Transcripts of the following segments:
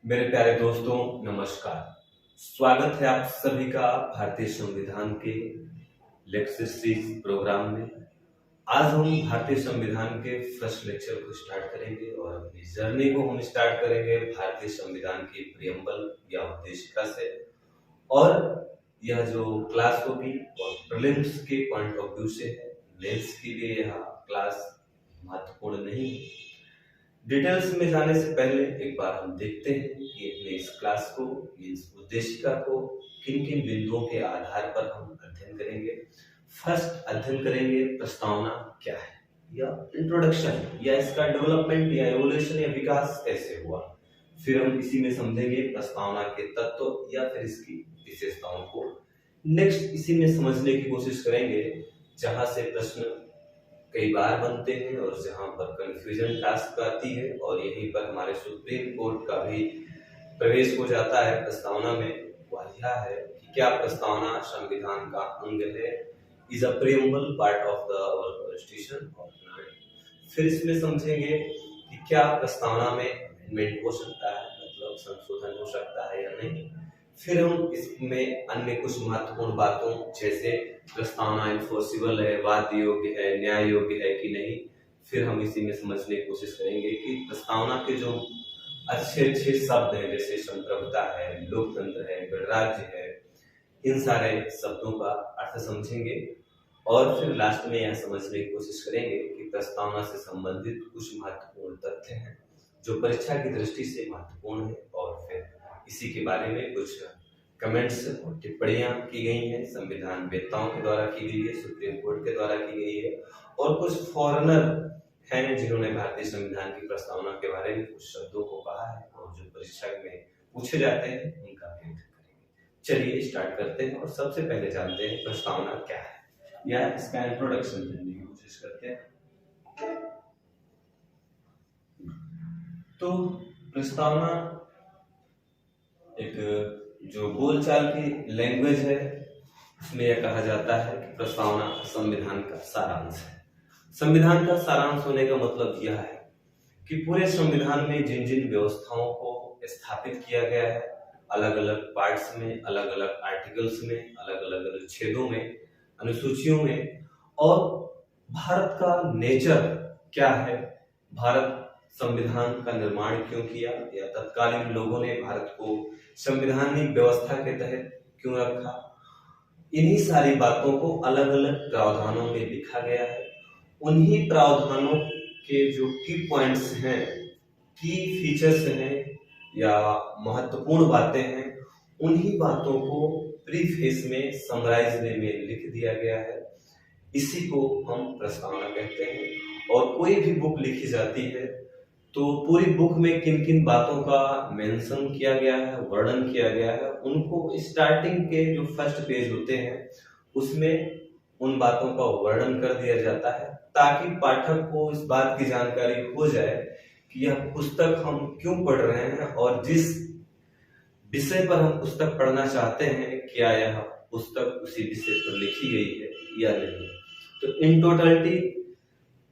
मेरे प्यारे दोस्तों, नमस्कार। स्वागत है आप सभी का भारतीय संविधान के लेक्चर सीरीज प्रोग्राम में। आज हम भारतीय संविधान के फर्स्ट लेक्चर को स्टार्ट करेंगे और अपनी जर्नी को हम स्टार्ट करेंगे भारतीय संविधान की प्रियम्बल या उद्देशिका से। और यह जो क्लास होगी और प्रीलिम्स के पॉइंट ऑफ व्यू से है, मेंस के लिए यह क्लास महत्वपूर्ण नहीं है। डिटेल्स में जाने से पहले एक बार हम देखते हैं कि अपने इस क्लास को, इस उद्देशिका को किन किन बिंदुओं के आधार पर हम अध्ययन करेंगे। फर्स्ट अध्ययन करेंगे प्रस्तावना क्या है या इंट्रोडक्शन, या इसका डेवलपमेंट या एवोल्यूशन या विकास कैसे हुआ। फिर हम इसी में समझेंगे प्रस्तावना के तत्व या फिर इसकी विशेषताओं को। नेक्स्ट इसी में समझने की कोशिश करेंगे जहां से प्रश्न कई बार बनते हैं और जहां पर कंफ्यूजन टास्क आती है, और यहीं पर हमारे सुप्रीम कोर्ट का भी प्रवेश हो जाता है प्रस्तावना में। वह यह है कि क्या प्रस्तावना संविधान का अंग है, is a preamble part of the our constitution और नॉट। फिर इसमें समझेंगे कि क्या प्रस्तावना में अमेंडमेंट हो सकता है, मतलब संशोधन हो सकता है या नहीं। फिर हम इसमें अन्य कुछ महत्वपूर्ण बातों जैसे प्रस्तावना इन्फोर्सिबल है, वाद योग्य है, न्याय योग्य है कि नहीं, फिर हम इसी में समझने की कोशिश करेंगे कि प्रस्तावना के जो अच्छे अच्छे शब्द हैं जैसे संप्रभुता है, लोकतंत्र है, गणराज्य है, इन सारे शब्दों का अर्थ समझेंगे। और फिर लास्ट में यह समझने की कोशिश करेंगे कि प्रस्तावना से संबंधित कुछ महत्वपूर्ण तथ्य हैं जो परीक्षा की दृष्टि से महत्वपूर्ण है, और फिर इसी के बारे में कुछ कमेंट्स और टिप्पणियां की गई हैं, संविधान वेत्ताओं के द्वारा की गई है, सुप्रीम कोर्ट के द्वारा की गई है, और कुछ फॉरेनर हैं जिन्होंने भारतीय संविधान की प्रस्तावना के बारे में कुछ शब्दों को कहा है और जो परीक्षा में पूछे जाते हैं उनका भी अध्ययन करेंगे। चलिए स्टार्ट करते हैं और सबसे पहले जानते हैं प्रस्तावना क्या है या इसका इंट्रोडक्शन जानने की कोशिश करते हैं। तो प्रस्तावना एक जो बोलचाल की लैंग्वेज है उसमें यह कहा जाता है कि प्रस्तावना संविधान का सारांश है। संविधान का सारांश होने का मतलब यह है कि पूरे संविधान में जिन जिन व्यवस्थाओं को स्थापित किया गया है, अलग अलग पार्ट्स में, अलग अलग आर्टिकल्स में, अलग अलग अनुच्छेदों में, अनुसूचियों में, और भारत का नेचर क्या है, भारत संविधान का निर्माण क्यों किया, या तत्कालीन लोगों ने भारत को संवैधानिक व्यवस्था के तहत क्यों रखा, इन्हीं सारी बातों को अलग अलग प्रावधानों में लिखा गया है। उन्हीं प्रावधानों के जो की पॉइंट्स हैं, की फीचर्स हैं या महत्वपूर्ण बातें हैं, उन्हीं बातों को प्रीफेस में समराइज वे में लिख दिया गया है। इसी को हम प्रस्तावना कहते हैं। और कोई भी बुक लिखी जाती है तो पूरी बुक में किन किन बातों का मेंशन किया गया है, वर्णन किया गया है, उनको स्टार्टिंग के जो फर्स्ट पेज होते हैं उसमें उन बातों का वर्णन कर दिया जाता है, ताकि पाठक को इस बात की जानकारी हो जाए कि यह पुस्तक हम क्यों पढ़ रहे हैं और जिस विषय पर हम पुस्तक पढ़ना चाहते हैं क्या यह पुस्तक उसी विषय पर लिखी गई है या नहीं। तो in totality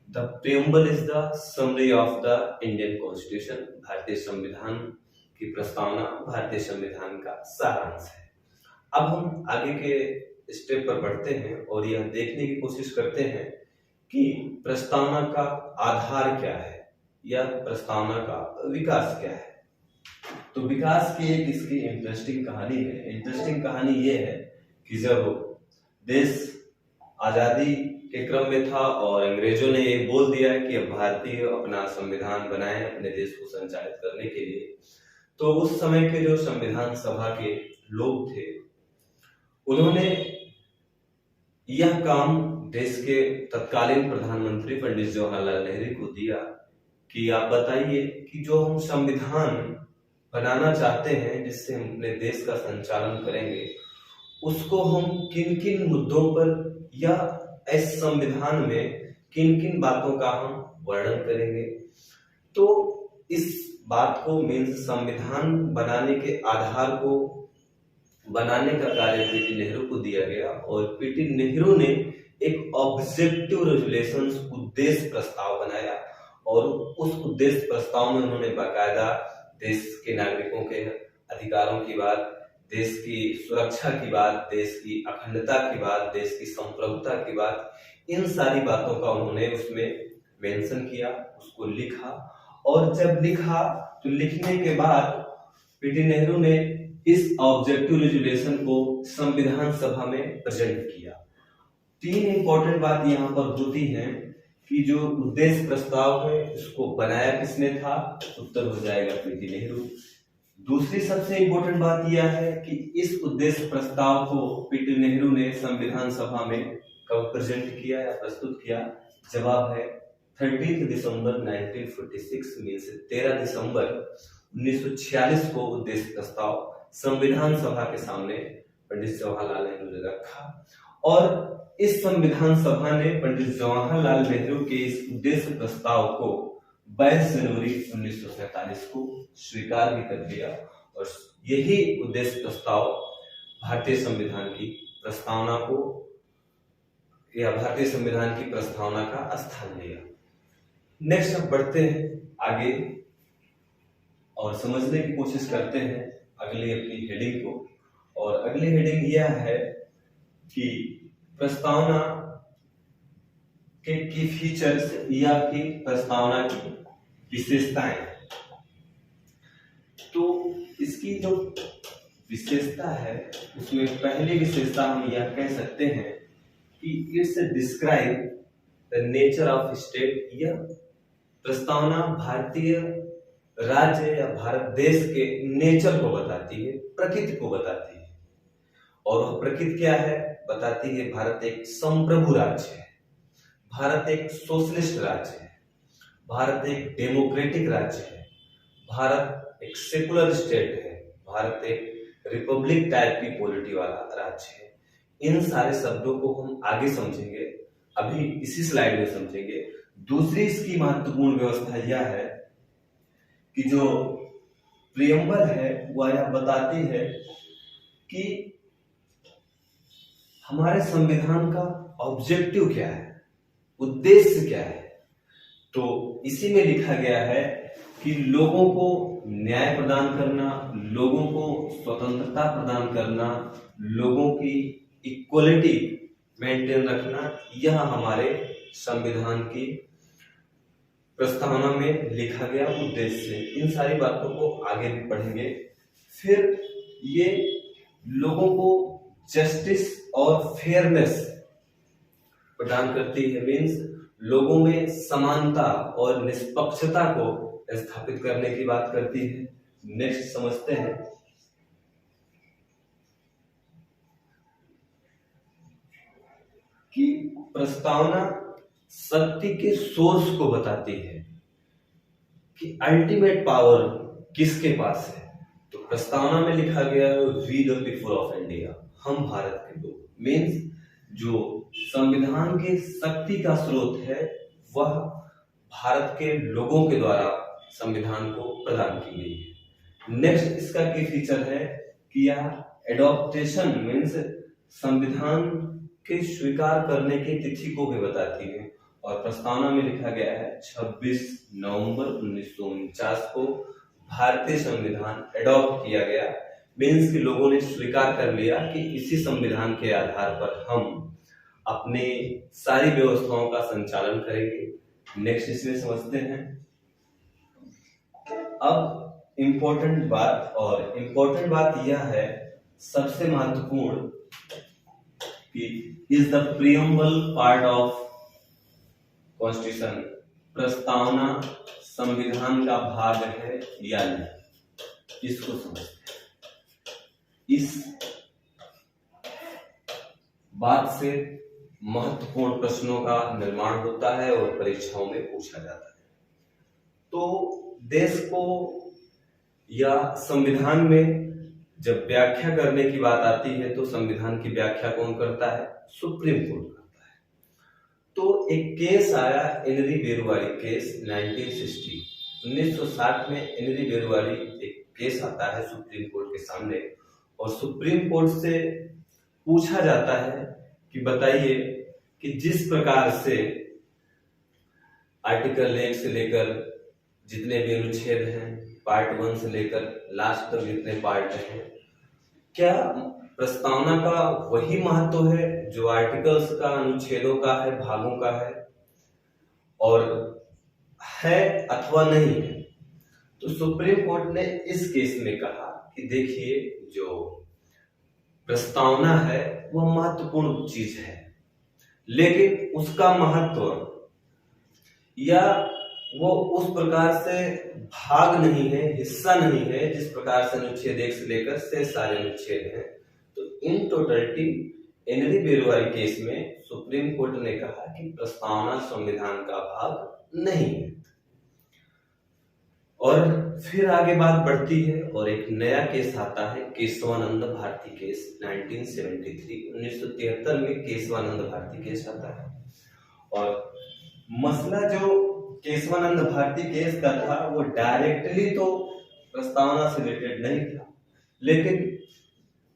the preamble is the summary of the Indian constitution. भारतीय संविधान की प्रस्तावना भारतीय संविधान का सारांश है। अब हम आगे के स्टेप पर बढ़ते हैं और यह देखने की कोशिश करते हैं कि प्रस्तावना का आधार क्या है या प्रस्तावना का विकास क्या है। तो विकास की एक इसकी इंटरेस्टिंग कहानी है। इंटरेस्टिंग कहानी यह है कि जब देश आजादी के क्रम में था और अंग्रेजों ने ये बोल दिया कि अब भारतीय अपना संविधान बनाए अपने देश को संचालित करने के लिए, तो उस समय के जो संविधान सभा के लोग थे उन्होंने यह काम देश के तत्कालीन प्रधानमंत्री पंडित जवाहरलाल नेहरू को दिया कि आप बताइए कि जो हम संविधान बनाना चाहते हैं जिससे हम अपने देश का संचालन करेंगे, उसको हम किन किन मुद्दों पर या इस संविधान में किन किन बातों का हम वर्णन करेंगे। तो इस बात को मीन्स संविधान बनाने के आधार को बनाने का कार्य पीटी नेहरू को दिया गया, और पीटी नेहरू ने एक ऑब्जेक्टिव रेजुलेशंस उद्देश्य प्रस्ताव बनाया, और उस उद्देश्य प्रस्ताव में उन्होंने बाकायदा देश के नागरिकों के अधिकारों की बात, देश की सुरक्षा की बात, देश की अखंडता की बात, देश की संप्रभुता की बात, इन सारी बातों का उन्होंने उसमें मेंशन किया, उसको लिखा। और जब लिखा तो लिखने के बाद पीटी नेहरू ने इस ऑब्जेक्टिव रेजोल्यूशन को संविधान सभा में प्रेजेंट किया। तीन इंपॉर्टेंट बात यहाँ पर होती है कि जो उद्देश्य प्रस्ताव है इसको बनाया किसने था, उत्तर हो जाएगा पीटी नेहरू। दूसरी सबसे इंपॉर्टेंट बात यह है कि इस उद्देश्य प्रस्ताव को पीटी नेहरू ने संविधान सभा में कब प्रेजेंट किया या प्रस्तुत किया, जवाब है 13 दिसंबर 1946 में से 13 दिसंबर 1946 को उद्देश्य प्रस्ताव संविधान सभा के सामने पंडित जवाहरलाल नेहरू ने रखा। और इस संविधान सभा ने पंडित जवाहरलाल नेहरू के इस उद्देश्य प्रस्ताव को 22 जनवरी 1947 को स्वीकार भी कर लिया। और यही उद्देश्य प्रस्ताव भारतीय संविधान की प्रस्तावना को या भारतीय संविधान की प्रस्तावना का स्थान लिया। नेक्स्ट अब बढ़ते हैं आगे और समझने की कोशिश करते हैं अगली अपनी हेडिंग को। और अगली हेडिंग यह है कि प्रस्तावना के की फीचर्स या कि प्रस्तावना की विशेषताएं। तो इसकी जो विशेषता है उसमें पहली विशेषता हम यह कह सकते हैं कि it's describe the nature of state. यह प्रस्तावना भारतीय राज्य या भारत देश के नेचर को बताती है, प्रकृति को बताती है। और वह प्रकृति क्या है, बताती है भारत एक संप्रभु राज्य है, भारत एक सोशलिस्ट राज्य है, भारत एक डेमोक्रेटिक राज्य है, भारत एक सेकुलर स्टेट है, भारत एक रिपब्लिक टाइप की पॉलिटी वाला राज्य है। इन सारे शब्दों को हम आगे समझेंगे, अभी इसी स्लाइड में समझेंगे। दूसरी इसकी महत्वपूर्ण व्यवस्था यह है कि जो प्रियम्बल है वह यह बताती है कि हमारे संविधान का ऑब्जेक्टिव क्या है, उद्देश्य क्या है। तो इसी में लिखा गया है कि लोगों को न्याय प्रदान करना, लोगों को स्वतंत्रता प्रदान करना, लोगों की इक्वलिटी मेंटेन रखना, यह हमारे संविधान की प्रस्तावना में लिखा गया उद्देश्य है। इन सारी बातों को आगे भी पढ़ेंगे। फिर ये लोगों को जस्टिस और फेयरनेस प्रदान करती है, मीन्स लोगों में समानता और निष्पक्षता को स्थापित करने की बात करती है। नेक्स्ट समझते हैं कि प्रस्तावना शक्ति के सोर्स को बताती है कि अल्टीमेट पावर किसके पास है। तो प्रस्तावना में लिखा गया है we the people of India, हम भारत के लोग, मीन्स जो संविधान के शक्ति का स्रोत है वह भारत के लोगों के द्वारा संविधान को प्रदान की गई है। नेक्स्ट इसका की फीचर है कि यह एडॉप्टेशन मीन्स संविधान के स्वीकार करने की तिथि को भी बताती है। और प्रस्तावना में लिखा गया है 26 नवंबर 1949 को भारतीय संविधान एडॉप्ट किया गया, मीन्स कि लोगों ने स्वीकार कर लिया कि इसी संविधान के आधार पर हम अपने सारी व्यवस्थाओं का संचालन करेंगे। नेक्स्ट इसमें समझते हैं अब इम्पोर्टेंट बात। और इम्पोर्टेंट बात यह है सबसे महत्वपूर्ण कि is the preamble part of constitution, प्रस्तावना संविधान का भाग है या नहीं, इसको समझते हैं। इस बात से महत्वपूर्ण प्रश्नों का निर्माण होता है और परीक्षाओं में पूछा जाता है। तो देश को या संविधान में जब व्याख्या करने की बात आती है तो संविधान की व्याख्या कौन करता है, सुप्रीम कोर्ट करता है। तो एक केस आया एनरी बेरुवारी केस 1960 में एनरी बेरुवारी एक केस आता है सुप्रीम कोर्ट के सामने। और सुप्रीम कोर्ट से पूछा जाता है कि बताइए कि जिस प्रकार से आर्टिकल 1 से लेकर जितने भी अनुच्छेद हैं पार्ट 1 से लेकर लास्ट तक जितने पार्ट हैं, क्या प्रस्तावना का वही महत्व है जो आर्टिकल्स का, अनुच्छेदों का है, भागों का है, और है अथवा नहीं है? तो सुप्रीम कोर्ट ने इस केस में कहा कि देखिए, जो प्रस्तावना है वह महत्वपूर्ण चीज है, लेकिन उसका महत्व या वो उस प्रकार से भाग नहीं है, हिस्सा नहीं है, जिस प्रकार से अनुच्छेद 1 से लेकर से सारे अनुच्छेद हैं। तो इन टोटलिटी एनरी बेरुआरी केस में सुप्रीम कोर्ट ने कहा कि प्रस्तावना संविधान का भाग नहीं है। और फिर आगे बात बढ़ती है और एक नया केस आता है, केशवानंद भारती केस 1973। 1973 में केशवानंद भारती केस आता है। और मसला जो केशवानंद भारती केस का था वो डायरेक्टली तो प्रस्तावना से रिलेटेड नहीं था, लेकिन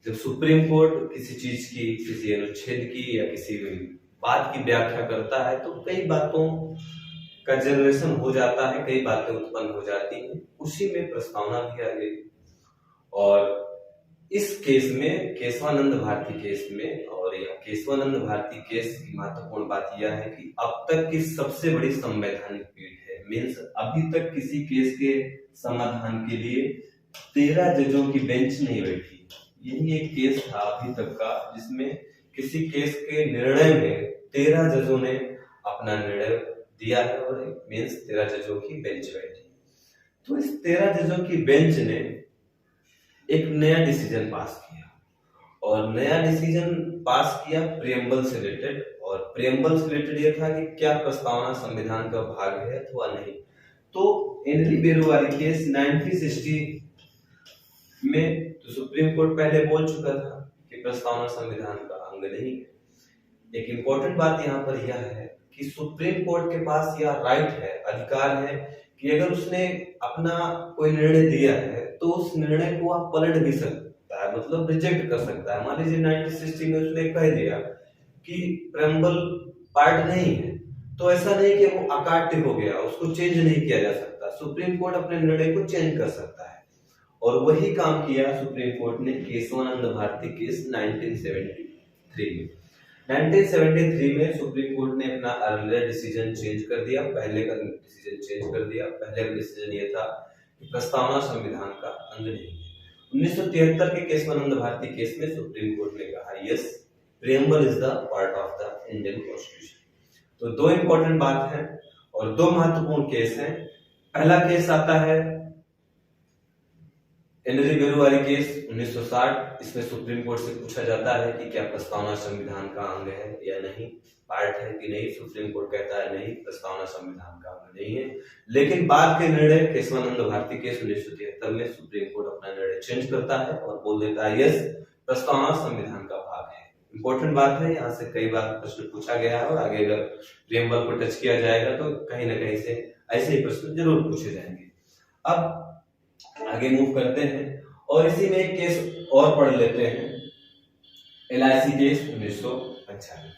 जब सुप्रीम कोर्ट किसी चीज की, किसी अनुच्छेद की या किसी बात की व्याख्या करता है तो कई बातों का जनरेशन हो जाता है, कई बातें उत्पन्न हो जाती हैं, उसी में प्रस्तावना भी आ गई। और इस केस में, केशवानंद भारती केस में, और यह केशवानंद भारती केस की महत्वपूर्ण बात यह है कि अब तक की सबसे बड़ी संवैधानिक पीठ है। मीन्स अभी तक किसी केस के समाधान के लिए 13 जजों की बेंच नहीं बैठी। यही एक केस था अभी तक का जिसमें किसी केस के निर्णय में 13 जजों ने अपना निर्णय दिया है, और मीन्स 13 जजों की बेंच बैठी। तो इस 13 जजों की बेंच ने एक नया डिसीजन पास किया, और नया डिसीजन पास किया प्रियम्बल से रिलेटेड। और प्रियम्बल से रिलेटेड यह था कि क्या प्रस्तावना संविधान का भाग है अथवा नहीं। तो एनरी बेरुआरी केस 1960 में तो सुप्रीम कोर्ट पहले बोल चुका था कि प्रस्तावना संविधान का अंग नहीं है। एक इंपॉर्टेंट बात यहाँ पर यह है कि सुप्रीम कोर्ट के पास यह राइट है, अधिकार है कि अगर उसने अपना कोई निर्णय दिया है तो उस निर्णय को आप पलट भी सकता है, मतलब रिजेक्ट कर सकता है। मान लीजिए 1960 में उसने कह दिया कि प्रेम्बल पार्ट नहीं है, तो ऐसा नहीं कि वो अकाट्य हो गया, उसको चेंज नहीं किया जा सकता। सुप्रीम कोर्ट अपने निर्णय को चेंज कर सकता है, और वही काम किया सुप्रीम कोर्ट ने केशवानंद भारती केस 1973 में। 1973 में सुप्रीम कोर्ट ने अपना अर्लियर डिसीजन चेंज कर दिया, पहले का डिसीजन चेंज कर दिया। पहले का डिसीजन ये था कि प्रस्तावना संविधान का अंग नहीं है। 1973 के केशवानंद भारती केस में सुप्रीम कोर्ट ने कहा yes, preamble is the part of the Indian constitution. तो दो इंपॉर्टेंट बात है और दो महत्वपूर्ण केस हैं। पहला केस आता है एनरी बेरुआरी केस 1960। इसमें सुप्रीम कोर्ट से पूछा जाता है कि क्या प्रस्तावना संविधान का अंग है या नहीं, पार्ट है कि नहीं। सुप्रीम कोर्ट कहता है नहीं, प्रस्तावना संविधान का अंग नहीं है। लेकिन बाद के निर्णय केशवानंद भारती केस 1973 में सुप्रीम कोर्ट अपना निर्णय चेंज करता है और बोल देता है यस, प्रस्तावना संविधान का भाग है। इंपॉर्टेंट बात है, यहाँ से कई बार प्रश्न पूछा गया है और आगे अगर प्रियम्बल को टच किया जाएगा तो कहीं ना कहीं से ऐसे ही प्रश्न जरूर पूछे जाएंगे। अब आगे मूव करते हैं और इसी में एक केस और पढ़ लेते हैं, LIC केस 1995।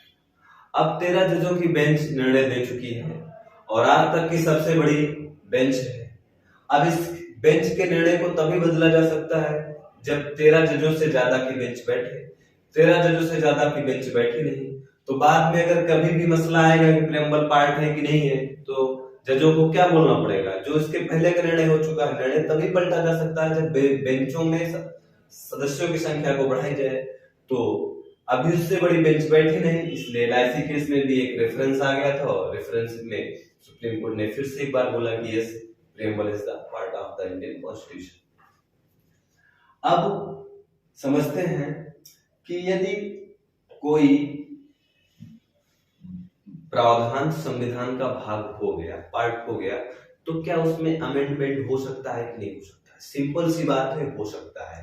अब 13 जजों की बेंच निर्णय दे चुकी है और आज तक की सबसे बड़ी बेंच है। अब इस बेंच के निर्णय को तभी बदला जा सकता है जब 13 जजों से ज्यादा की बेंच बैठे। 13 जजों से ज्यादा की बेंच बैठी नहीं तो बाद में अगर कभी भी मसला आएगा कि प्रियम्बल पार्ट है कि नहीं है तो जजों को क्या बोलना पड़ेगा, जो इसके पहले का निर्णय हो चुका है, निर्णय तभी पलटा जा सकता है जब बेंचों में सदस्यों की संख्या को बढ़ाई जाए। तो अभी उससे बड़ी बेंच बैठी नहीं, इसलिए LIC केस में भी एक रेफरेंस आ गया था और रेफरेंस में सुप्रीम कोर्ट ने फिर से एक बार बोला कि yes, preamble is the part of the Indian constitution. अब समझते हैं कि यदि कोई प्रावधान संविधान का भाग हो गया, पार्ट हो गया, तो क्या उसमें अमेंडमेंट हो सकता है कि नहीं हो सकता है? सिंपल सी बात है, हो सकता है।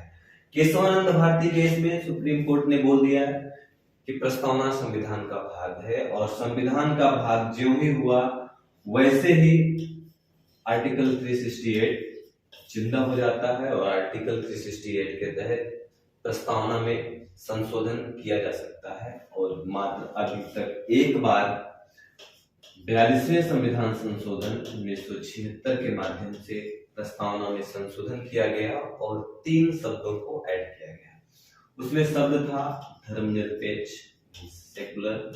केशवानंद भारती केस में सुप्रीम कोर्ट ने बोल दिया कि प्रस्तावना संविधान का भाग है और संविधान का भाग जो भी हुआ वैसे ही आर्टिकल 368 जिंदा हो जाता है और आर्टिकल 368 के तहत प्रस्तावना में संशोधन किया जा सकता है। और मात्र अभी तक एक बार 42वें संविधान संशोधन 1976 के माध्यम से प्रस्तावना में संशोधन किया गया और 3 शब्दों को ऐड किया गया। उसमें शब्द था धर्मनिरपेक्ष, सेकुलर।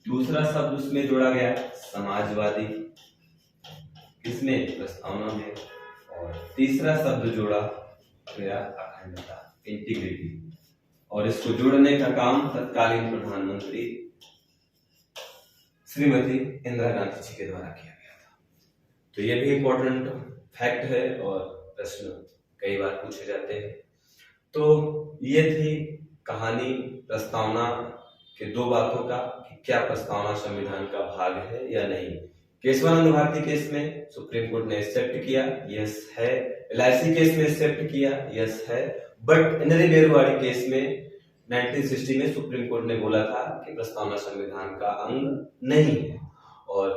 दूसरा शब्द उसमें जोड़ा गया समाजवादी, किसमें, प्रस्तावना में। और तीसरा शब्द जोड़ा गया अखंडता, इंटीग्रिटी। और इसको जोड़ने का काम तत्कालीन प्रधानमंत्री श्रीमती इंदिरा गांधी जी के द्वारा किया गया था। तो ये भी इंपॉर्टेंट फैक्ट है और प्रश्न कई बार पूछे जाते हैं। तो ये थी कहानी प्रस्तावना के 2 बातों का कि क्या प्रस्तावना संविधान का भाग है या नहीं। केशवानंद भारती केस में सुप्रीम कोर्ट ने एक्सेप्ट किया, यस है। LIC केस में एक्सेप्ट किया, यस है। बट इंदिरा बेरवाड़ी केस में 1960 में सुप्रीम कोर्ट ने बोला था कि प्रस्तावना संविधान का अंग नहीं है। और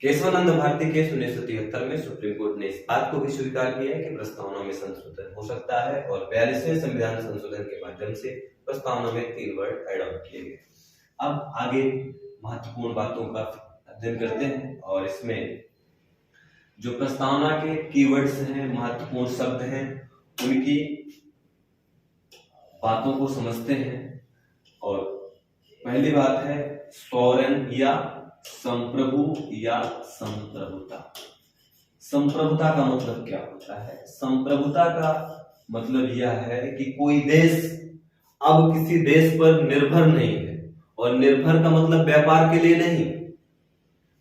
केशवानंद भारती केस 1973 में सुप्रीम कोर्ट ने इस बात को भी स्वीकार किया है कि प्रस्तावना में संशोधन हो सकता है और 42वें संविधान संशोधन के माध्यम से प्रस्तावना में 3 वर्ड ऐड ऑन किए गए। अब आगे महत्वपूर्ण बातों का अध्ययन करते हैं और इसमें जो प्रस्तावना के कीवर्ड्स हैं, महत्वपूर्ण शब्द हैं, उनकी बातों को समझते हैं। और पहली बात है सॉवरेन या संप्रभु या संप्रभुता। संप्रभुता का मतलब क्या होता है? संप्रभुता का मतलब यह है कि कोई देश अब किसी देश पर निर्भर नहीं है। और निर्भर का मतलब व्यापार के लिए नहीं,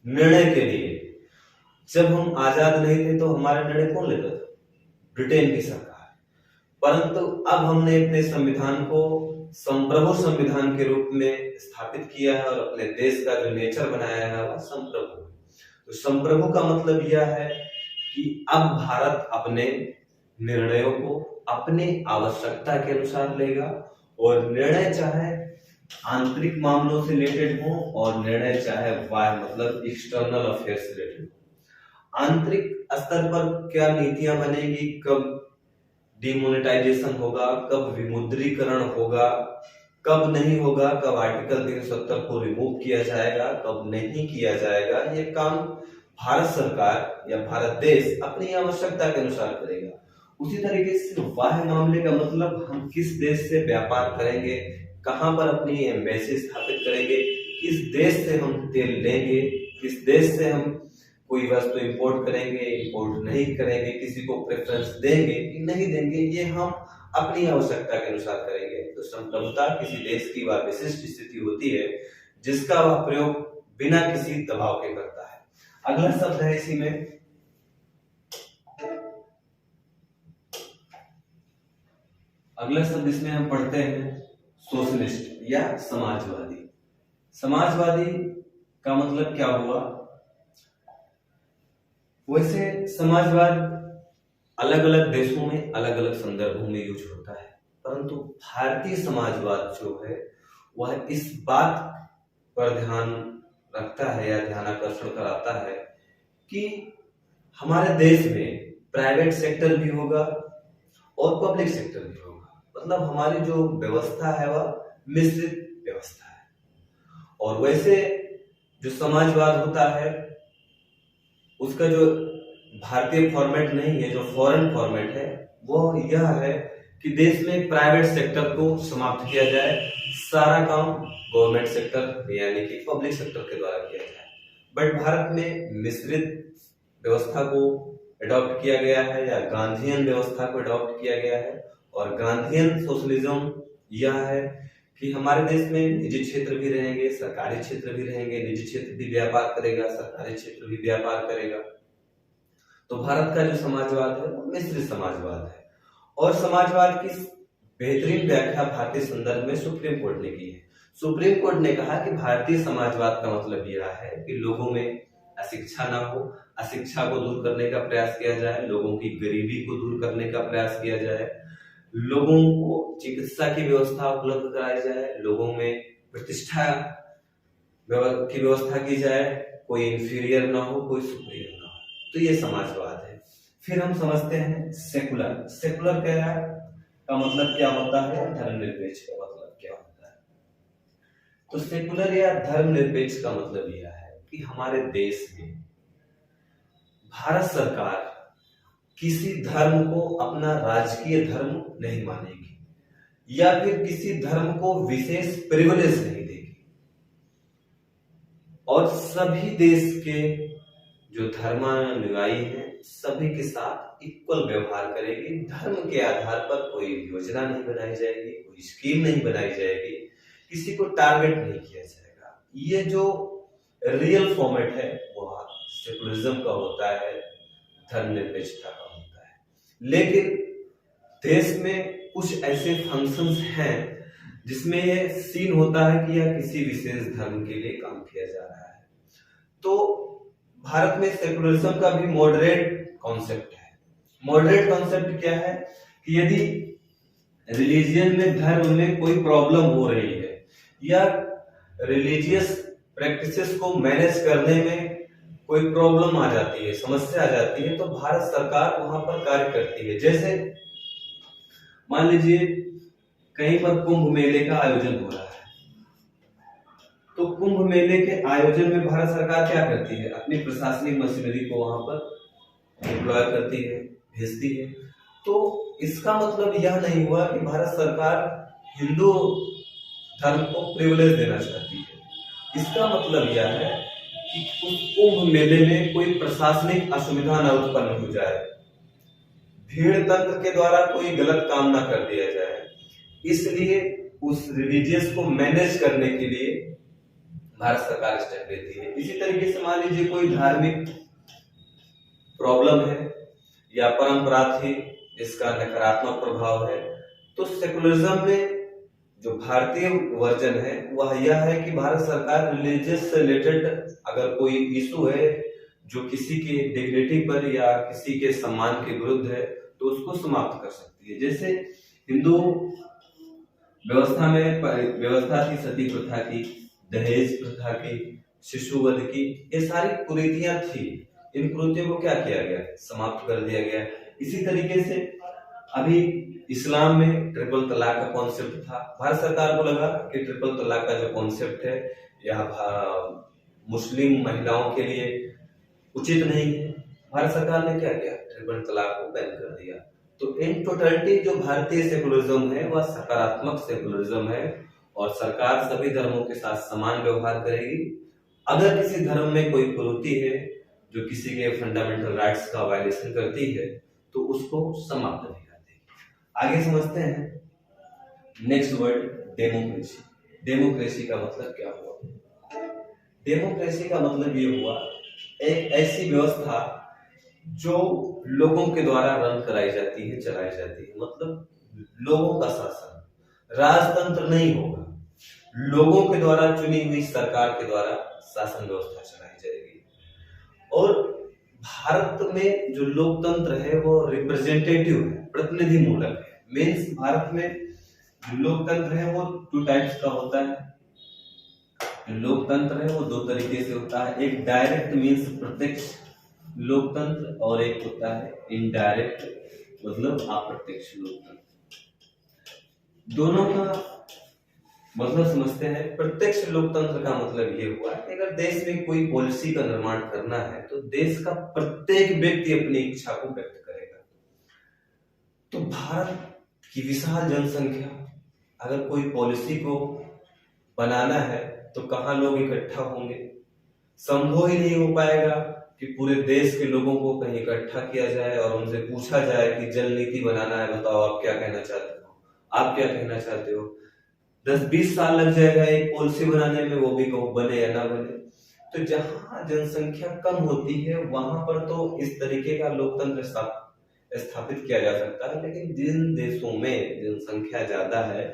निर्णय के लिए। जब हम आजाद नहीं थे तो हमारा निर्णय कौन लेता था? ब्रिटेन की सरकार। परंतु अब हमने अपने संविधान को संप्रभु संविधान के रूप में स्थापित किया है और अपने देश का जो नेचर बनाया है वह संप्रभु। तो संप्रभु का मतलब यह है कि अब भारत अपने निर्णयों को अपनी आवश्यकता के अनुसार लेगा और निर्णय चाहे आंतरिक मामलों से रिलेटेड हो और निर्णय चाहे बाह्य मतलब एक्सटर्नल अफेयर से रिलेटेड हो। आंतरिक स्तर पर क्या नीतियां बनेगी, कब डिमोनेटाइजेशन होगा, कब विमुद्रीकरण होगा, कब नहीं होगा, कब आर्टिकल 370 को रिमूव किया जाएगा, कब नहीं किया जाएगा, ये काम भारत सरकार या भारत देश अपनी आवश्यकता के अनुसार करेगा। उसी तरीके से बाह्य मामले का मतलब हम किस देश से व्यापार करेंगे, कहां पर अपनी एम्बेसी स्थापित करेंगे, किस देश से हम तेल लेंगे, किस देश से हम कोई वस्तु इंपोर्ट करेंगे, इंपोर्ट नहीं करेंगे, किसी को प्रेफरेंस देंगे कि नहीं देंगे, ये हम अपनी आवश्यकता के अनुसार करेंगे। तो संप्रभुता किसी देश की वह विशिष्ट स्थिति होती है जिसका वह प्रयोग बिना किसी दबाव के करता है। अगला शब्द है इसी में अगला शब्द इसमें हम पढ़ते हैं सोशलिस्ट या समाजवादी। समाजवादी का मतलब क्या हुआ? वैसे समाजवाद अलग अलग देशों में अलग अलग संदर्भों में यूज होता है, परंतु भारतीय समाजवाद जो है वह इस बात पर ध्यान रखता है या ध्यानाकर्षण कराता है कि हमारे देश में प्राइवेट सेक्टर भी होगा और पब्लिक सेक्टर भी होगा। मतलब हमारी जो व्यवस्था है वह मिश्रित व्यवस्था है। और वैसे जो समाजवाद होता है उसका जो भारतीय फॉर्मेट नहीं है, जो फॉरेन फॉर्मेट है वो यह है कि देश में प्राइवेट सेक्टर को समाप्त किया जाए, सारा काम गवर्नमेंट सेक्टर यानी कि पब्लिक सेक्टर के द्वारा किया जाए। बट भारत में मिश्रित व्यवस्था को अडॉप्ट किया गया है या गांधीयन व्यवस्था को अडॉप्ट किया गया है। और गांधीयन सोशलिज्म यह है कि हमारे देश में निजी क्षेत्र भी रहेंगे, सरकारी क्षेत्र भी रहेंगे, निजी क्षेत्र भी व्यापार करेगा, सरकारी क्षेत्र भी व्यापार करेगा। तो भारत का जो समाजवाद है वो मिश्रित समाजवाद है। और समाजवाद की बेहतरीन व्याख्या भारतीय संदर्भ में सुप्रीम कोर्ट ने की है। सुप्रीम कोर्ट ने कहा कि भारतीय समाजवाद का मतलब यह है कि लोगों में अशिक्षा ना हो, अशिक्षा को दूर करने का प्रयास किया जाए, लोगों की गरीबी को दूर करने का प्रयास किया जाए, लोगों को चिकित्सा की व्यवस्था उपलब्ध कराई जाए, लोगों में प्रतिष्ठा की व्यवस्था की जाए, कोई इंफीरियर ना हो, कोई सुपीरियर ना हो। तो ये समाजवाद है। फिर हम समझते हैं सेकुलर। सेकुलर का मतलब क्या होता है? धर्मनिरपेक्ष का मतलब क्या होता है? तो सेकुलर या धर्मनिरपेक्ष का मतलब यह है कि हमारे देश में भारत सरकार किसी धर्म को अपना राजकीय धर्म नहीं मानेगी या फिर किसी धर्म को विशेष प्रिविलेज नहीं देगी और सभी देश के जो धर्मानुयायी हैं सभी के साथ इक्वल व्यवहार करेगी। धर्म के आधार पर कोई योजना नहीं बनाई जाएगी, कोई स्कीम नहीं बनाई जाएगी, किसी को टारगेट नहीं किया जाएगा। ये जो रियल फॉर्मेट है वह सेकुलरिज्म का होता है, धर्मनिरपेक्षता का होता है। लेकिन देश में कुछ ऐसे फंक्शंस हैं जिसमें ये सीन होता है कि यह किसी विशेष धर्म के लिए काम किया जा रहा है। तो भारत में सेकुलरिज्म का भी मॉडरेट कॉन्सेप्ट है। मॉडरेट कॉन्सेप्ट क्या है कि यदि रिलीजियन में, धर्म में कोई प्रॉब्लम हो रही है या रिलीजियस प्रैक्टिसेस को मैनेज करने में कोई प्रॉब्लम आ जाती है, समस्या आ जाती है, तो भारत सरकार वहां पर कार्य करती है। जैसे मान लीजिए कहीं पर कुंभ मेले का आयोजन हो रहा है, तो कुंभ मेले के आयोजन में भारत सरकार क्या करती है, अपनी प्रशासनिक मशीनरी को वहां पर एम्प्लॉय करती है, भेजती है। तो इसका मतलब यह नहीं हुआ कि भारत सरकार हिंदू धर्म को प्रिविलेज देना चाहती है। इसका मतलब यह है कि उस कुंभ मेले में कोई प्रशासनिक असुविधा न उत्पन्न हो जाए, भीड़ तंत्र के द्वारा कोई गलत काम ना कर दिया जाए, इसलिए उस रिलीजियस को मैनेज करने के लिए भारत सरकार स्टेप लेती है। इसी तरीके से मान लीजिए कोई धार्मिक प्रॉब्लम है या परंपरा थी जिसका नकारात्मक प्रभाव है, तो सेकुलरिज्म में जो भारतीय वर्जन है वह यह है कि भारत सरकार रिलीजियस से रिलेटेड अगर कोई इशू है जो किसी के डिग्निटी पर या किसी के सम्मान के विरुद्ध है तो उसको समाप्त कर सकती है। जैसे हिंदू व्यवस्था में व्यवस्था थी सती प्रथा की, दहेज प्रथा की, शिशुवध की, ये सारी कुरीतियां थी। इन कुरीतियों को क्या किया गया, समाप्त कर दिया गया। इसी तरीके से अभी इस्लाम में ट्रिपल तलाक का कॉन्सेप्ट था, भारत सरकार को लगा कि ट्रिपल तलाक का जो कॉन्सेप्ट है यह मुस्लिम महिलाओं के लिए उचित नहीं है। भारत सरकार ने क्या किया, ट्रिपल तलाक को बैन कर दिया। तो इन टोटलिटी जो भारतीय सेकुलरिज्म है वह सकारात्मक सेकुलरिज्म है और सरकार सभी धर्मों के साथ समान व्यवहार करेगी। अगर किसी धर्म में कोई कुरीति है जो किसी के फंडामेंटल राइट्स का वायलेशन करती है तो उसको समाप्त नहीं कर देगी। आगे समझते हैं नेक्स्ट वर्ड, डेमोक्रेसी। डेमोक्रेसी का मतलब क्या हुआ? डेमोक्रेसी का मतलब ये हुआ एक ऐसी व्यवस्था जो लोगों के द्वारा रन कराई जाती है, चलाई जाती है। मतलब लोगों का शासन, राजतंत्र नहीं होगा, लोगों के द्वारा चुनी हुई सरकार के द्वारा शासन व्यवस्था चलाई जाएगी। और भारत में जो लोकतंत्र है वो रिप्रेजेंटेटिव है, प्रतिनिधि मूलक है। मीन्स भारत में जो लोकतंत्र है वो 2 टाइप्स का होता है। लोकतंत्र है वो 2 तरीके से होता है, एक डायरेक्ट मीन्स प्रत्यक्ष लोकतंत्र और एक होता है इनडायरेक्ट मतलब अप्रत्यक्ष लोकतंत्र। दोनों का मतलब समझते हैं। प्रत्यक्ष लोकतंत्र का मतलब ये हुआ कि अगर देश में कोई पॉलिसी का निर्माण करना है तो देश का प्रत्येक व्यक्ति अपनी इच्छा को व्यक्त करेगा। तो भारत की विशाल जनसंख्या, अगर कोई पॉलिसी को बनाना है तो कहाँ लोग इकट्ठा होंगे? संभव ही नहीं हो पाएगा कि पूरे देश के लोगों को कहीं इकट्ठा किया जाए और उनसे पूछा जाए कि जल नीति बनाना है, बताओ आप क्या कहना चाहते हो, आप क्या कहना चाहते हो। 10-20 साल लग जाएगा एक पॉलिसी बनाने में, वो भी कहूँ बने या ना बने। तो जहां जनसंख्या कम होती है वहां पर तो इस तरीके का लोकतंत्र स्थापित किया जा सकता है, लेकिन जिन देशों में जनसंख्या ज्यादा है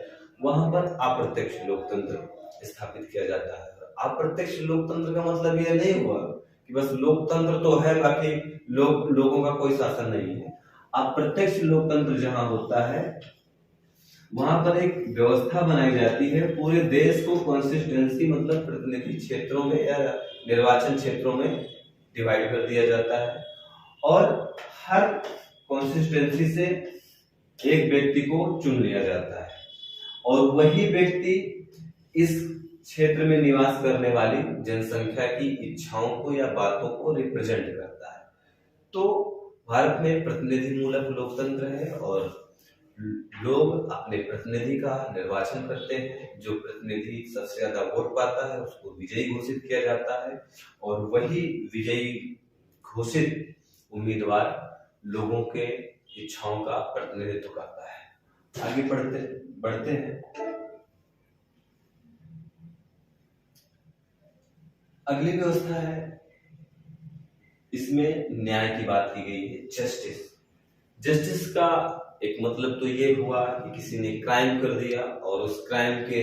वहां पर अप्रत्यक्ष लोकतंत्र स्थापित किया जाता है। अप्रत्यक्ष लोकतंत्र का मतलब यह नहीं हुआ कि बस लोकतंत्र तो है बाकी लोगों का कोई शासन नहीं है। अप्रत्यक्ष लोकतंत्र जहां होता है वहां पर एक व्यवस्था बनाई जाती है, पूरे देश को कॉन्स्टिट्यूएंसी मतलब प्रतिनिधि क्षेत्रों में या निर्वाचन क्षेत्रों में डिवाइड कर दिया जाता है और हर कॉन्स्टिट्यूएंसी से एक व्यक्ति को चुन लिया जाता है और वही व्यक्ति इस क्षेत्र में निवास करने वाली जनसंख्या की इच्छाओं को या बातों को रिप्रेजेंट करता है। तो भारत में प्रतिनिधि मूलक लोकतंत्र है और लोग अपने प्रतिनिधि का निर्वाचन करते हैं। जो प्रतिनिधि सबसे ज्यादा वोट पाता है उसको विजयी घोषित किया जाता है और वही विजयी घोषित उम्मीदवार लोगों के इच्छाओं का प्रतिनिधित्व करता है। आगे बढ़ते हैं। अगली व्यवस्था है, इसमें न्याय की बात की गई है, जस्टिस। जस्टिस का एक मतलब तो ये हुआ कि किसी ने क्राइम कर दिया और उस क्राइम के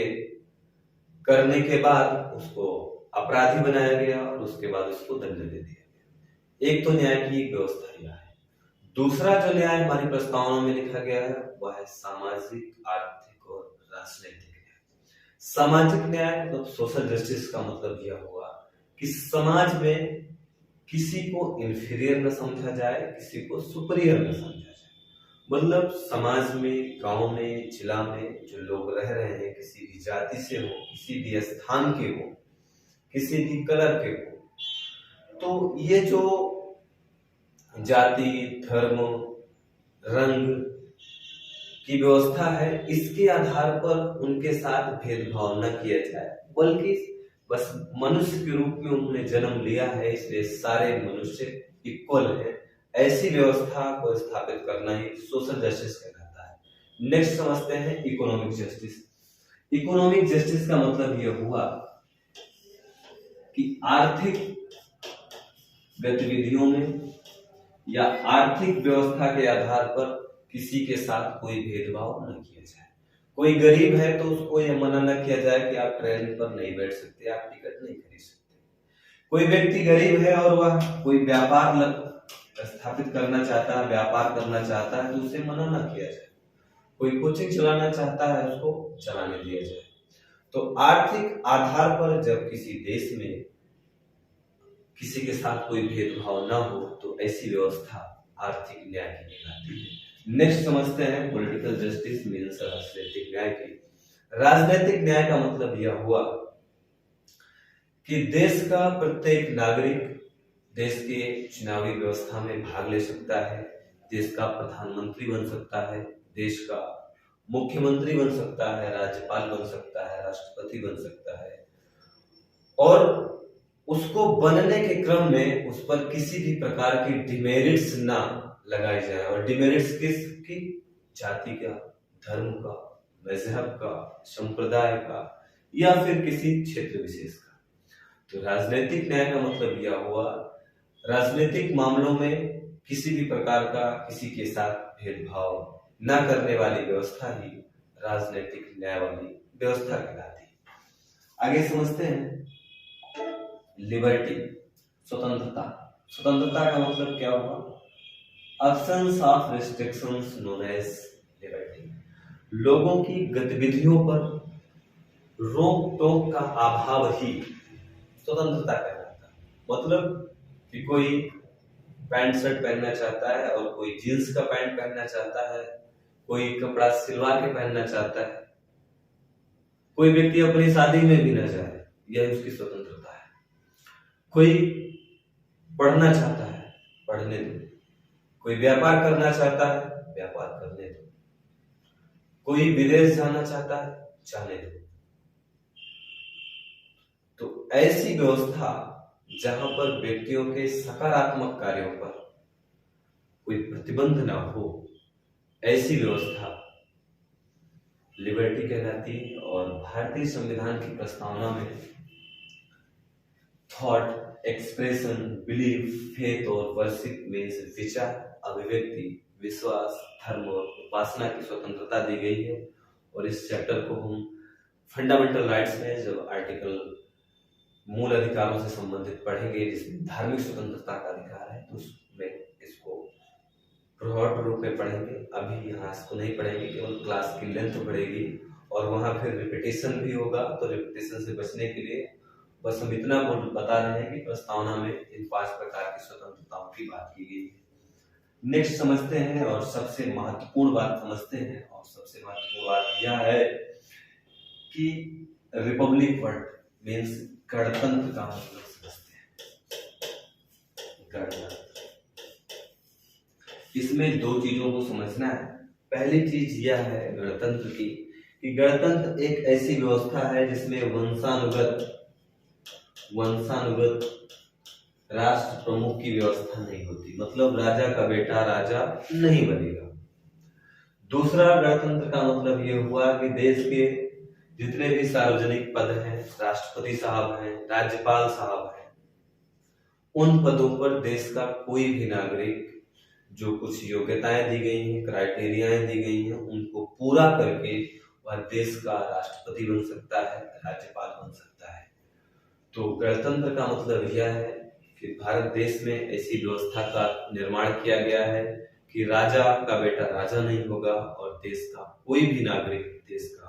करने के बाद उसको अपराधी बनाया गया और उसके बाद उसको दंड दे दिया गया। एक तो न्याय की एक व्यवस्था यह है। दूसरा जो न्याय हमारी प्रस्तावना में लिखा गया है वह है सामाजिक, आर्थिक और राजनीतिक न्याय। सामाजिक न्याय मतलब सोशल जस्टिस का मतलब यह हुआ कि समाज में किसी को इंफीरियर न समझा जाए, किसी को सुपीरियर न समझा जाए। मतलब समाज में, गांव में, जिला में जो लोग रह रहे हैं, किसी भी जाति से हो, किसी भी स्थान के हो, किसी भी कलर के हो, तो ये जो जाति, धर्म, रंग की व्यवस्था है, इसके आधार पर उनके साथ भेदभाव न किया जाए, बल्कि बस मनुष्य के रूप में उन्होंने जन्म लिया है, इसलिए सारे मनुष्य इक्वल है। ऐसी व्यवस्था को स्थापित करना ही सोशल जस्टिस कहलाता है। नेक्स्ट समझते हैं इकोनॉमिक जस्टिस। इकोनॉमिक जस्टिस का मतलब यह हुआ कि आर्थिक गतिविधियों में या आर्थिक व्यवस्था के आधार पर किसी के साथ कोई भेदभाव न किया जाए। कोई गरीब है तो उसको यह मना न किया जाए कि आप ट्रेन पर नहीं बैठ सकते, आप टिकट नहीं खरीद सकते। कोई व्यक्ति गरीब है और वह कोई व्यापार स्थापित करना चाहता है, व्यापार करना चाहता है, तो उसे मना न किया जाए। कोई कोचिंग चलाना चाहता है, उसको चलाने दिया जाए। तो आर्थिक आधार पर जब किसी देश में किसी के साथ कोई भेदभाव न हो तो ऐसी व्यवस्था आर्थिक न्याय की कहलाती है। नेक्स्ट समझते हैं पॉलिटिकल जस्टिस मीन्स राजनीतिक न्याय की। राजनीतिक न्याय का मतलब यह हुआ कि देश का प्रत्येक नागरिक देश के चुनावी व्यवस्था में भाग ले सकता है, देश का प्रधानमंत्री बन सकता है, देश का मुख्यमंत्री बन सकता है, राज्यपाल बन सकता है, राष्ट्रपति बन सकता है, और उसको बनने के क्रम में उस पर किसी भी प्रकार की डिमेरिट्स ना लगाई जाए। और डिमेरिट्स किसकी? जाति का, धर्म का, मजहब का, संप्रदाय का या फिर किसी क्षेत्र विशेष का। तो राजनीतिक न्याय का मतलब यह हुआ राजनीतिक मामलों में किसी भी प्रकार का किसी के साथ भेदभाव न करने वाली व्यवस्था ही राजनीतिक न्याय वाली व्यवस्था कहलाती है। आगे समझते हैं लिबर्टी, स्वतंत्रता। स्वतंत्रता का मतलब क्या हुआ? Absence of restrictions known as liberty। लोगों की गतिविधियों पर रोक टोक का अभाव ही स्वतंत्रता कहलाता है। मतलब कि कोई पैंट शर्ट पहनना चाहता है और कोई जींस का पैंट पहनना चाहता है, कोई कपड़ा सिलवा के पहनना चाहता है, कोई व्यक्ति अपनी शादी में भी न जाए, यह उसकी स्वतंत्रता है। कोई पढ़ना चाहता है, पढ़ने दो। कोई व्यापार करना चाहता है, व्यापार करने दो। कोई विदेश जाना चाहता है, जाने दो। तो ऐसी व्यवस्था जहां पर व्यक्तियों के सकारात्मक कार्यों पर कोई प्रतिबंध ना हो, ऐसी व्यवस्था लिबर्टी कहलाती है। और भारतीय संविधान की प्रस्तावना में थॉट, एक्सप्रेशन, बिलीफ, फेथ और वर्शिप मीन्स विचार, अभिव्यक्ति, विश्वास, धर्म और उपासना की स्वतंत्रता दी गई है। और इस चैप्टर को हम फंडामेंटल राइट्स में जब आर्टिकल मूल अधिकारों से संबंधित पढ़ेंगे, जिसमें धार्मिक स्वतंत्रता का अधिकार है, तो उसमें इसको ब्रॉड रूप में पढ़ेंगे। अभी यहाँ इसको नहीं पढ़ेंगे, केवल क्लास की लेंथ बढ़ेगी और वहां फिर रिपीटेशन भी होगा। तो रिपीटेशन से बचने के लिए बस हम इतना बता रहे हैं कि प्रस्तावना में इन 5 प्रकार की स्वतंत्रताओं की बात की गई है। नेक्स्ट समझते हैं और सबसे महत्वपूर्ण बात समझते हैं। और सबसे महत्वपूर्ण बात यह है कि रिपब्लिक वर्ड मीन्स गणतंत्र का मतलब समझते हैं। गणतंत्र इसमें दो चीजों को समझना है। पहली चीज यह है गणतंत्र की, कि गणतंत्र एक ऐसी व्यवस्था है जिसमें वंशानुगत राष्ट्र प्रमुख की व्यवस्था नहीं होती, मतलब राजा का बेटा राजा नहीं बनेगा। दूसरा गणतंत्र का मतलब ये हुआ कि देश के जितने भी सार्वजनिक पद हैं, राष्ट्रपति साहब हैं, राज्यपाल साहब हैं, उन पदों पर देश का कोई भी नागरिक जो कुछ योग्यताएं दी गई हैं, क्राइटेरियाएं दी गई हैं, उनको पूरा करके वह देश का राष्ट्रपति बन सकता है, राज्यपाल बन सकता है। तो गणतंत्र का मतलब यह है कि भारत देश में ऐसी व्यवस्था का निर्माण किया गया है कि राजा का बेटा राजा नहीं होगा और देश का कोई भी नागरिक देश का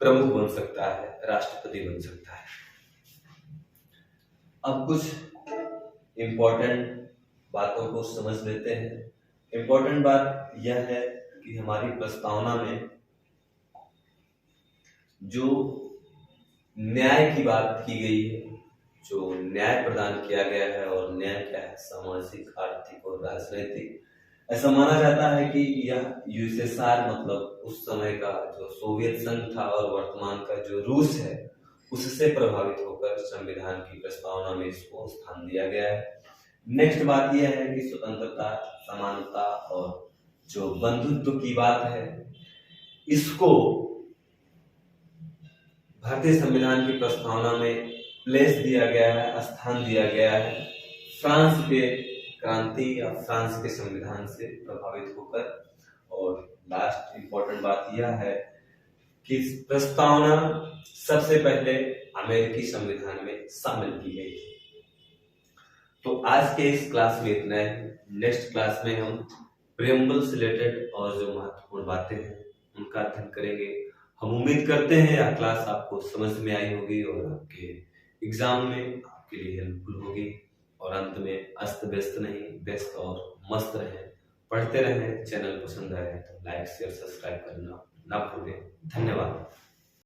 प्रमुख बन सकता है, राष्ट्रपति बन सकता है। अब कुछ इंपॉर्टेंट बातों को समझ लेते हैं। इंपॉर्टेंट बात यह है कि हमारी प्रस्तावना में जो न्याय की बात की गई है, जो न्याय प्रदान किया गया है, और न्याय क्या है, सामाजिक, आर्थिक और राजनीतिक। ऐसा माना जाता है कि यह यूएसएसआर मतलब उस समय का जो सोवियत संघ था और वर्तमान का जो रूस है उससे प्रभावित होकर संविधान की प्रस्तावना में इसको स्थान दिया गया है। नेक्स्ट बात यह है कि स्वतंत्रता, समानता और जो बंधुत्व की बात है, इसको भारतीय संविधान की प्रस्तावना में प्लेस दिया गया है, स्थान दिया गया है फ्रांस के क्रांति या फ्रांस के संविधान से प्रभावित होकर। और लास्ट इंपॉर्टेंट बात यह है कि प्रस्तावना सबसे पहले अमेरिकी संविधान में शामिल की गई थी। तो आज के इस क्लास में इतना है। नेक्स्ट क्लास में हम प्रियम्बल से रिलेटेड और जो महत्वपूर्ण बातें हैं उनका अध्ययन करेंगे। हम उम्मीद करते हैं यह क्लास आपको समझ में आई होगी और आपके एग्जाम में आपके लिए हेल्पफुल होगी। और अंत में अस्त व्यस्त नहीं, व्यस्त और मस्त रहें, पढ़ते रहें। चैनल पसंद आए तो लाइक शेयर सब्सक्राइब करना ना भूलें। धन्यवाद।